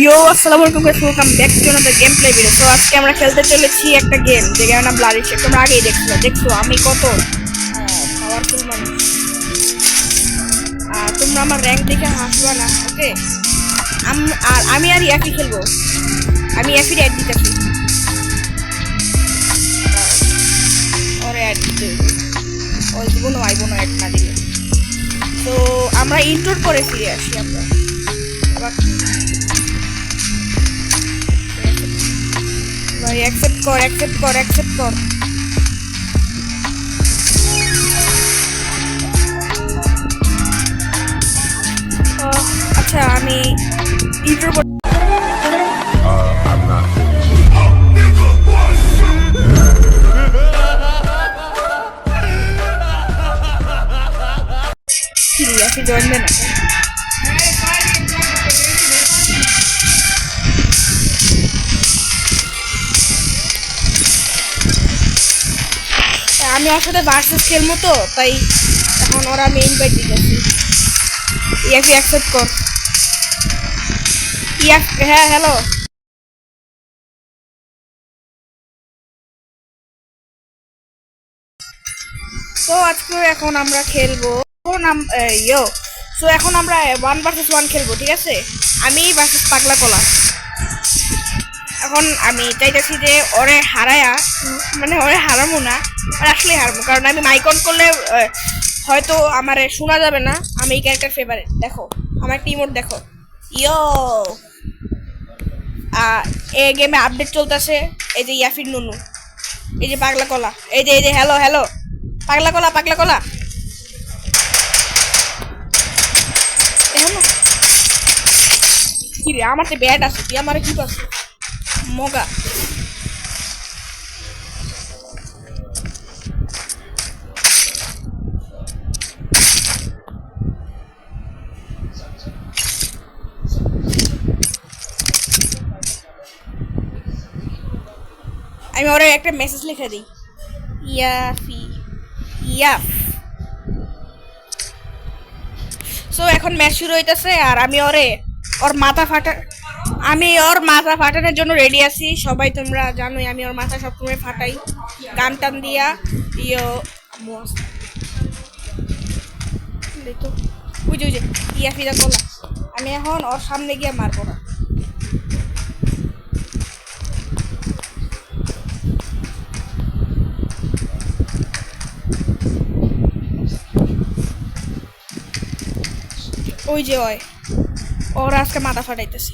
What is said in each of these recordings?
ইয়ো আসসালামু আলাইকুম guys, welcome back to another game play video. তো আজকে আমরা খেলতে চলেছি একটা গেম, যে গেমের নাম ব্লাডি শেক। তোমরা আগেই দেখছো আমি কত পাওয়ারফুল মানুষ। তোমরা আমার র্যাঙ্ক দেখে হাসবা না, ওকে? আর আমি আর ইয়াফি খেলবো। আমি ইয়াফির অ্যাড দিতেছি, ওরে অ্যাড দিতে ওই দিব না, আইব না অ্যাড না দিলে। তো আমরা ইন্ট্রোর পরে ফিরে আসি। আমরা আবার ভাই অ্যাকসেপ্ট কর। আচ্ছা, আমি ইন্ট্রোর পরে I'm not. ইয়াফি জয়েন দেন। আমি ওর সাথে ভার্সেস খেলবো, তো তাই এখন ওরা আমি ইনভাইট দিতেছি। ইয়াফি অ্যাকসেপ্ট কর। হ্যাঁ, হ্যালো। তো আজকে এখন আমরা খেলবো ইয়ো। সো এখন আমরা 1 vs 1 খেলবো, ঠিক আছে? আমি ভার্সেস পাগলা কলা। এখন আমি চাইতেছি যে ওরে হারায়া, মানে ওরে হারামো না, আর আসলে হারবো, কারণ আমি মাইক অন করলে হয়তো আমার শোনা যাবে না। আমি এই ক্যারেক্টার ফেভারিট। দেখো আমার টিমোট দেখো, ইয়ো। এই গেমে আপডেট চলতেছে। এই যে ইয়াফির নুনু, এই যে পাগলা কলা, এই যে হ্যালো পাগলা কলা। কি রে, আমার তো ব্যাট আছে, তুই আমার কি পাচ্ছ মগা? আমি ওরে একটা মেসেজ লিখে দিই, ইয়াফ। সো এখন ম্যাচ শুরু হইতেছে, আর আমি ওর মাথা ফাটানোর জন্য রেডি আছি। সবাই তোমরা জানোই আমি ওর মাথা সবসময় ফাটাই গান টান দিয়া। ইয়ো তো বুঝে ইয়াফিদা কলা। আমি এখন ওর সামনে গিয়ে মারবো না। ওই যে ওরা আজকে মাথা ফাটাইতেছে।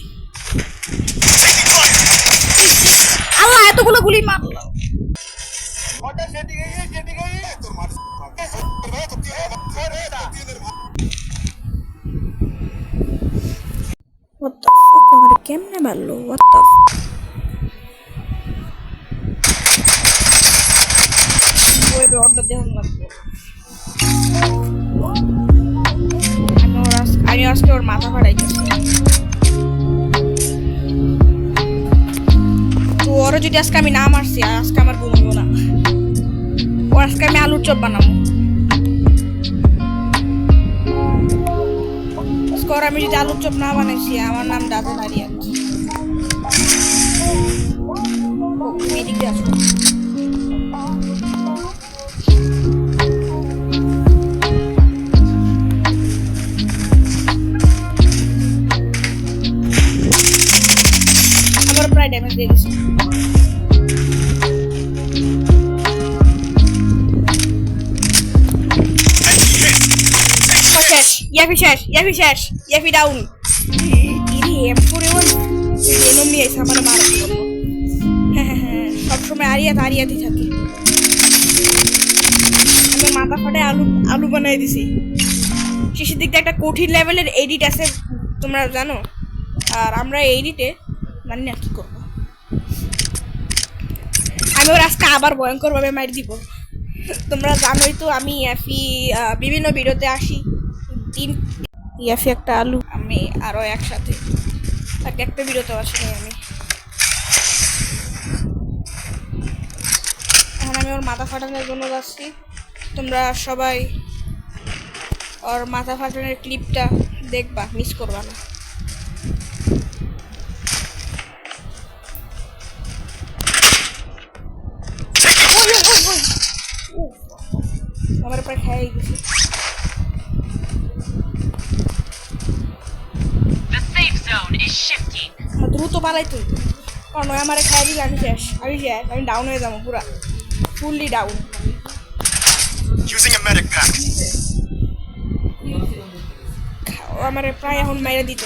আল্লাহ, এতগুলো গুলি মারলো। What the fuck? আমার কেমনে মারলো? What the fuck? ওই অর্ডার দেওয়া লাগবে। আমি আজকে ওর মাথা ফাটাইতেছি। তো ওরা যদি আজকে আমি না মারছি, আজকে আমার ঘুমবো না। ওর আজকে আমি আলুর চপ বানাবো। আজকে আমি যদি আলুর চপ না বানাইছি, আমার নাম দাদা নারিয়া। এদিক দিয়ে আসবো। আমার প্রায় ড্যামেজ দিয়ে দিচ্ছি। ইয়াফি ডাউন। সবসময় আরিয়াতে থাকে। আমি মাথা ফাটে আলু বানাই দিছি। শেষের দিক দিয়ে একটা কঠিন লেভেলের এডিট আছে, তোমরা জানো। আর আমরা এডিটে মানে না কি করবো, আমি ওর আজকে আবার ভয়ঙ্কর ভাবে মার দিব। তোমরা জানোই তো আমি ইয়াফি বিভিন্ন ভিডিওতে আসি। ইয়াফি একটা আলু, আমি আরো একসাথে একটা ভিডিওতে আসি আমি। এখন আমি ওর মাথা ফাটানোর জন্য যাচ্ছি। তোমরা সবাই ওর মাথা ফাটানোর ক্লিপটা দেখবা, মিস করবা না। একবার খেয়ে গেছি। The safe zone is shifting. দ্রুত পালাই তুই, কারণ ওই আমার খেয়ে দিলে আমি শেষ, আমি ডাউন হয়ে যাবো পুরা, fully down. Using a medic pack. ও আমার প্রায় এখন মেরে দিত।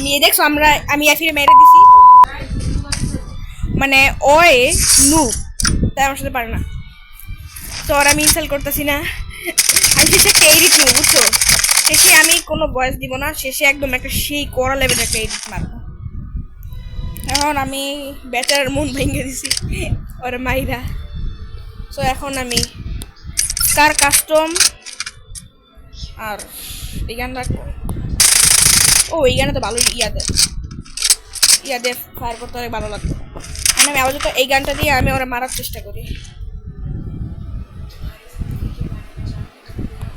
নিয়ে দেখছো আমি এফিরে মেরে দিছি, মানে ওয়ে নু তাই আমার সাথে পারে না। তো আর আমি ইনসাল্ট করতেছি না, আমি শেষে একটা এডিট নেবো বুঝছো, শেষে আমি কোনো ভয়েস দিব না, শেষে একদম একটা সেই কড়া লেভেলের একটা এডিট মারবো। এখন আমি বেচারার মন ভেঙে দিছি ওর মাইরা। সো এখন আমি কার কাস্টম আর এই গান রাখবো। ও এই গানে তো ভালো ইয়াদে ফায়ার করতে অনেক ভালো লাগতো। মানে আমি আপাতত এই গানটা দিয়ে আমি ওরা মারার চেষ্টা করি।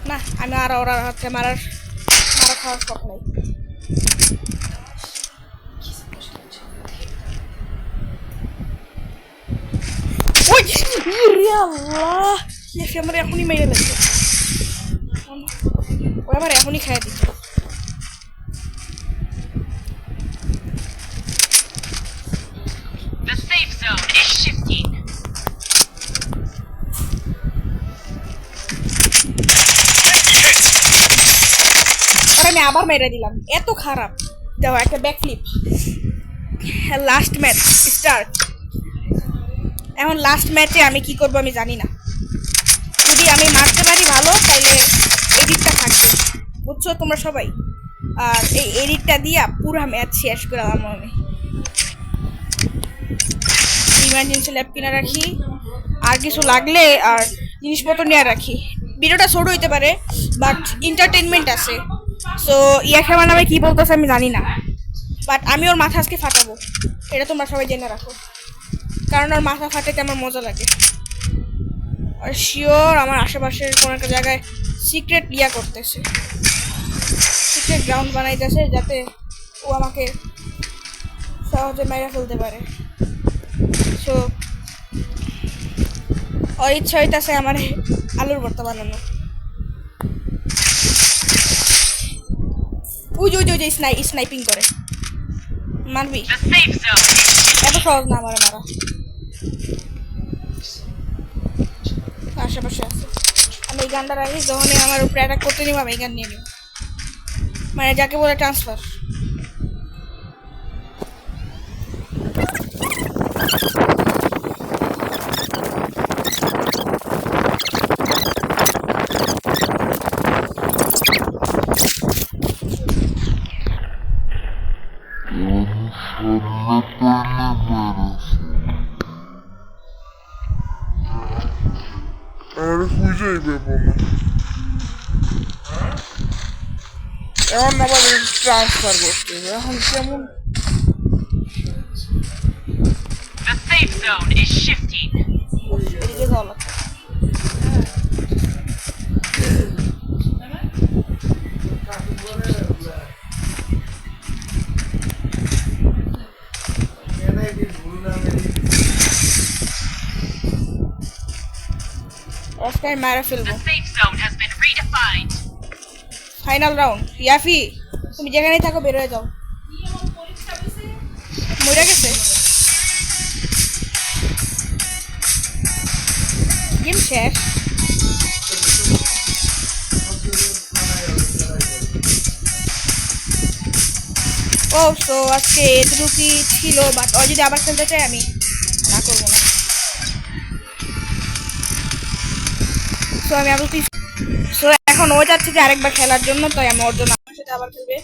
না আমি আর ওরা হাতে মারা খাওয়ার শখ নাই। আল্লাহ আমার এখনই মেরে লাগছে, ও আমার এখনই খাইয়ে দিচ্ছে। The safe zone is shifting. আর আমি আবার মেরে দিলাম, এত খারাপ। দেখো একটা back flip. Last match start. এখন লাস্ট ম্যাচে আমি কি করবো আমি জানি না, যদি আমি মারতে পারি ভালো তাহলে এডিটটা থাকবে বুঝছো তোমরা সবাই, আর এই এডিটটা দিয়া পুরো ম্যাচ শেষ করলাম আমি। ইমার্জেন্সি ল্যাব কিনে রাখি, আর কিছু লাগলে আর জিনিসপত্র নিয়ে রাখি। ভিডিওটা ছোট হইতে পারে বাট এন্টারটেনমেন্ট আছে। সো ইয়াখামান নামে কি বলতেছে আমি জানি না, বাট আমি ওর মাথা আজকে ফাটাবো, এটা তোমরা সবাই জেনে রাখো, কারণ ওর মাথা ফাটাতে আমার মজা লাগে। আর শিওর আমার আশেপাশের কোনো একটা জায়গায় সিক্রেট ইয়া করতেছে, সিক্রেট গ্রাউন্ড বানাইতেছে যাতে ও আমাকে সহজে মেরে ফেলতে পারে। সো ওর ইচ্ছা হইতেছে আমার আলুর ভর্তা বানানো। ওই যে স্নাইপিং করে মারবি, The safe zone. এত সহজ না আমার মারা। আশেপাশে আছে, আমি এই গানটা রাখি, যখনই আমার উপরে অ্যাটাক করতে নিব আমি এই গান নিয়ে নিব, মানে যাকে বলে ট্রান্সফার। আর খুঁজেই পেবো না, এখন আবার ট্রান্সফার করতে হবে, এখন কেমন The safe zone is shifting. এদিকে যাওয়া লাগবে। অফটাইম মারা ফেলবো। The safe zone has been redefined. Final round. ইয়াফি তুমি যেখানেই থাকো বের হয়ে যাও। মরে গেছে গেম শেষ। ও সো আজকে এতটুকুই ছিল, বাট ও যদি আবার খেলতে চাই আমি না করবো না। সো আমি আবার সো এখন ও যাচ্ছে যে আরেকবার খেলার জন্য, তাই আমি ওর জন্য আমার সাথে আবার খেলবে।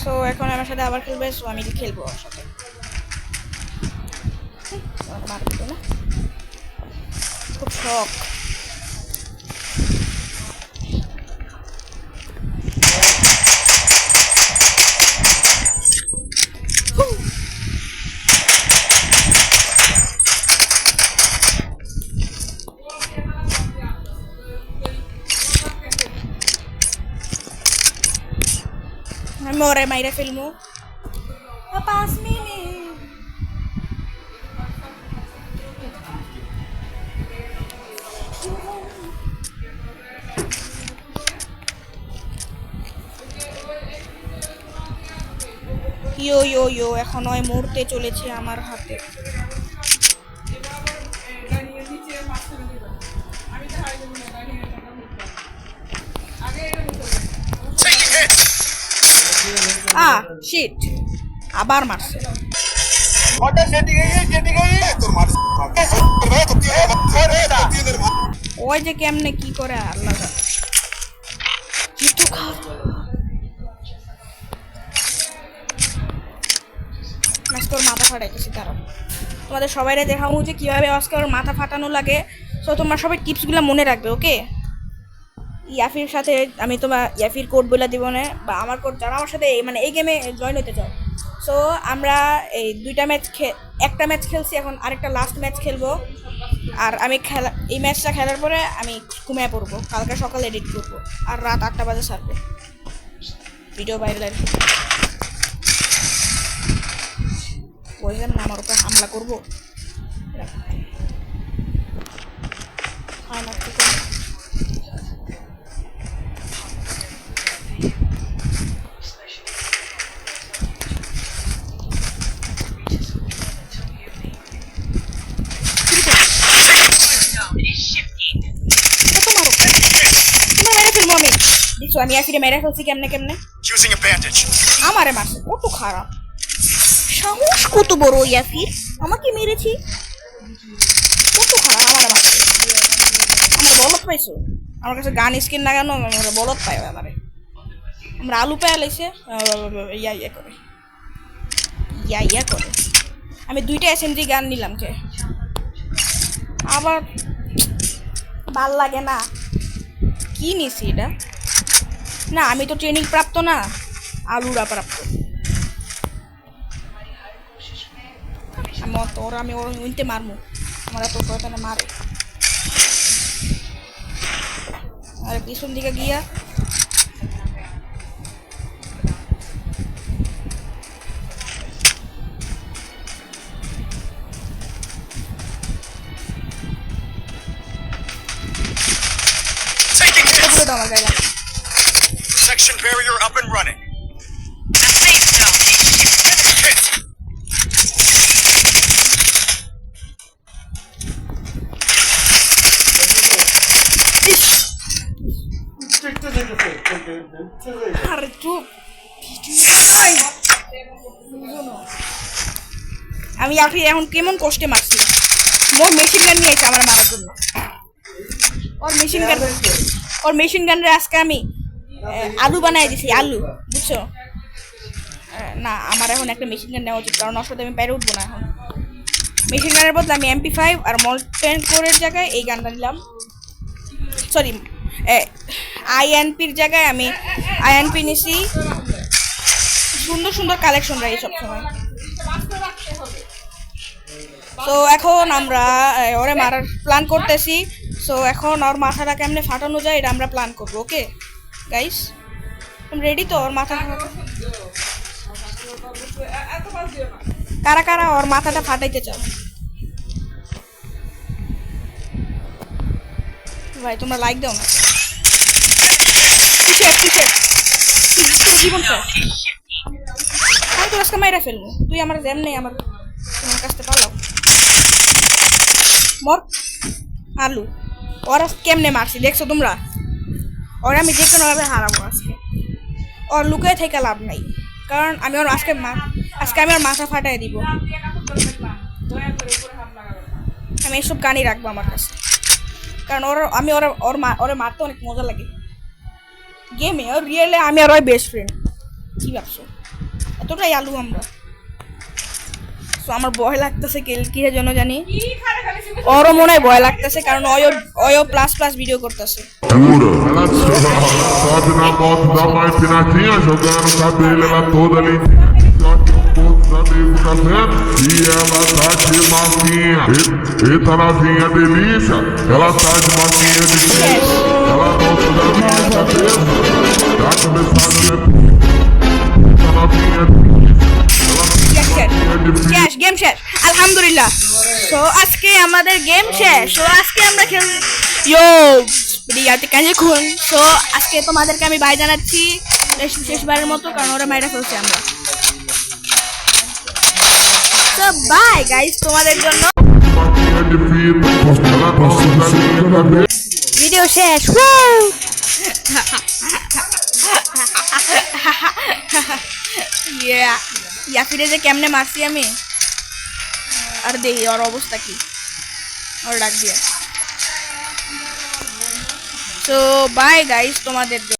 সো এখন আমার সাথে আবার খেলবে, সো আমি খেলবো ওর সাথে। খুব শখ। আমি ওরে মাইরে ফেলবো 5 মিনিট। ইয়ো ইয়ো ইয়ো এখন ওই মুহূর্তে চলেছে আমার হাতে। Taking hit. শিট আবার মারছে। ওই যে কেমনে কি করে আল্লাহ জানে। কিন্তু আজকে ওর মাথা ফাটাইতেছি কারণ তোমাদের সবাইরে দেখাবো যে কীভাবে আজকে ওর মাথা ফাটানো লাগে। সো তোমরা সবাই টিপসগুলো মনে রাখবে ওকে। ইয়াফির সাথে আমি তোমার ইয়াফির কোড বলে দিব না বা আমার কোড যারা আমার সাথে মানে এই গেমে জয়েন হতে চাও। সো আমরা এই একটা ম্যাচ খেলছি, এখন আরেকটা লাস্ট ম্যাচ খেলবো। আর আমি এই ম্যাচটা খেলার পরে আমি ঘুমিয়ে পড়বো, কালকে সকালে এডিট করবো আর রাত 8টা বাজে ছাড়বো ভিডিও ভাইরাল। বলছেন না আমার উপরে হামলা করবো। Zone is shifting. আমি আজকে মেরে ফেলছি কেমনে কেমনে। Using a bandage. আমারে মারছে, কত খারাপ সাহস, কত বড় ইয়াসির আমাকে মেরেছি, কত খারাপ আমারে মারছে। আমার বলত পাইছো, আমার কাছে গান স্কিন না কেন আমার বলত পাই আমারে। আমরা আলু পায়া লাইছে ইয়া করে ইয়া করে। আমি 2টা SMG গান নিলাম কে আবার ভাল লাগে না। কি নিছি এটা? না আমি তো ট্রেনিং প্রাপ্ত না, আলুরা প্রাপ্ত। আমি ওর উইনতে মারমু, আমরা তো কথা না মারে। আর পিছন দিকে গিয়া Taking hits. পুরো আমার গায়ে। Section barrier up and running. The safe zone is shifting. Hit. আরে চুপ। আমি এখন কেমন কষ্টে মারছি। মোর মেশিন গান নিয়ে এসে আমার মারার জন্য। ওর মেশিন গানরে আজকে আমি আলু বানাই দিছি, আলু, বুঝছো? না আমার এখন একটা মেশিন গান নেওয়া উচিত, কারণ ওর সাথে আমি বাইরে উঠবো না এখন। মেশিন গানের বদলে আমি MP5 আর মল্টেন কোরের জায়গায় এই গানটা নিলাম। সরি, INPর জায়গায় আমি INP নিছি। সুন্দর সুন্দর কালেকশন রাখি সবসময়। তো এখন আমরা ওরে মারার প্ল্যান করতেছি। সো এখন ওর মাথাটা কেমনে ফাটানো যায় এটা আমরা প্ল্যান করবো। ওকে গাইস, তুমি রেডি তো? ওর মাথা কারা কারা ওর মাথাটা ফাটাইতে চাও ভাই? তোমরা লাইক দাও না। জীবন আমি তো আজকে মাইরা ফেলবো। তুই আমার যেমনি আমার তোমার কাছতে পালাও মর। আলু ওরা কেমনে মারছি দেখছো তোমরা? ওরা আমি যে কোনোভাবে হারাবো আজকে। ওর লুকায় থেকে লাভ নাই, কারণ আমি ওর আজকে আমি ওর মাথা ফাটাই দিব। আমি এসব গানই রাখবো আমার কাছে, কারণ আমি ওরে মারতে অনেক মজা লাগে গেমে। ওর রিয়েলে আমি আর ওই বেস্ট ফ্রেন্ড। কি ভাবছো? এতটাই আলু আমরা। সো আমার ভয় লাগতেছে কিসের জন্য জানি। ওরও মনে হয় ভয় লাগতেছে, কারণ ওয়ো প্লাস ভিডিও করতেছে। Ela sobe na moto da marpinatinha, jogando cabelo, ela toda limpinha. Só que poucos amigos tá vendo, e ela tá de massinha. Eita novinha delícia, ela tá de massinha de queijo. Ela gosta da minha cabeça, tá começando a আলহামদুলিল্লাহ। তো আজকে আমাদের game শেষ। তো আজকে আমরা খেল ইয়ো বিয়াতে কাজে খুন। তো আজকে তোমাদেরকে আমি বাই জানাচ্ছি শেষবারের মতো, কারণ ওরা মাইরা ফেলছে আমরা। তো বাই গাইস তোমাদের জন্য। ভিডিও শেষ। ইয়াফিরে যে কেমনে মারছি আমি, আর দেখি ওর অবস্থা কি, ওর ডাক দিয়ে। তো বাই গাইস তোমাদের।